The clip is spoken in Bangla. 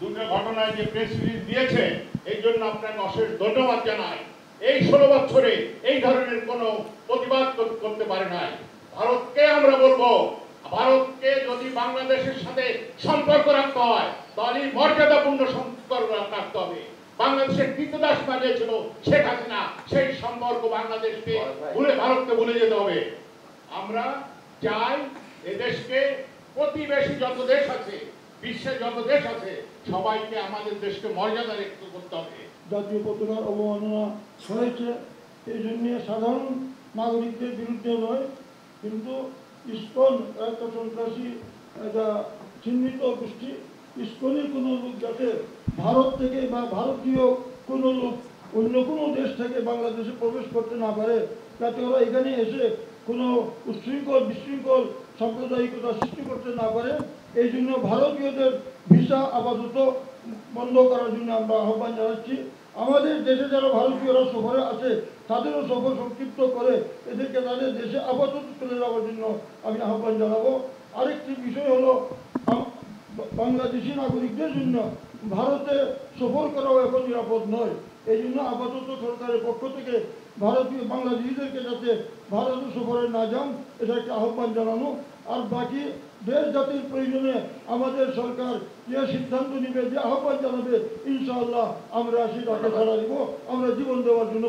দুটো ঘটনায় যে প্রেস রিলিজ দিয়েছে এই জন্য আপনাকে অশেষ ধন্যবাদ জানাই। এই 16 বছরে এই ধরনের কোনো প্রতিবাদ করতে পারে নাই। ভারতকে আমরা বলবো, ভারতকে যদি বাংলাদেশের সাথে সম্পর্ক রাখতে হয় তাহলে মর্যাদাপূর্ণ সম্পর্ক রাখতে হবে। বাংলাদেশের কৃতদাস বানিয়েছিল শেখ হাসিনা, সেই সম্পর্ক বাংলাদেশকে ভারতকে ভুলে যেতে হবে। আমরা চাই এদেশকে প্রতিবেশী যত দেশ আছে, বিশ্বের যত দেশ আছে, সবাইকে আমাদের দেশকে মর্যাদা রেখে করতে হবে। জাতীয় পতাকার অবমাননা হয়েছে, এই জন্য সাধারণ নাগরিকদের বিরুদ্ধে নয়, কিন্তু ইসকন একটা সন্ত্রাসী, একটা চিহ্নিত গোষ্ঠী। ইসকনের কোনো লোক যাতে ভারত থেকে বা ভারতীয় কোনো লোক অন্য কোনো দেশ থেকে বাংলাদেশে প্রবেশ করতে না পারে, যাতে ওরা এখানে এসে কোনো উচ্ছৃঙ্খল বিশৃঙ্খল সাম্প্রদায়িকতা সৃষ্টি করতে না পারে, এই জন্য ভারতীয়দের ভিসা আপাতত বন্ধ করার জন্য আমরা আহ্বান জানাচ্ছি। আমাদের দেশে যারা ভারতীয়রা সফরে আছে তাদেরও সফর সংক্ষিপ্ত করে এদেরকে তাদের দেশে আপাতত চলে যাওয়ার জন্য আমি আহ্বান জানাবো। আরেকটি বিষয় হলো, বাংলাদেশি নাগরিকদের জন্য ভারতে সফর করাও এখন নিরাপদ নয়। এই জন্য আপাতত সরকারের পক্ষ থেকে ভারতীয় বাংলাদেশিদেরকে যাতে ভারতে সফরে না যান, এটা একটা আহ্বান জানানো। আর বাকি দেশ জাতির প্রয়োজনে আমাদের সরকার যে সিদ্ধান্ত নিবে, যে আহ্বান জানাবে, ইনশাআল্লাহ আমরা সেটাকে সাড়া দিব। আমরা জীবন দেওয়ার জন্য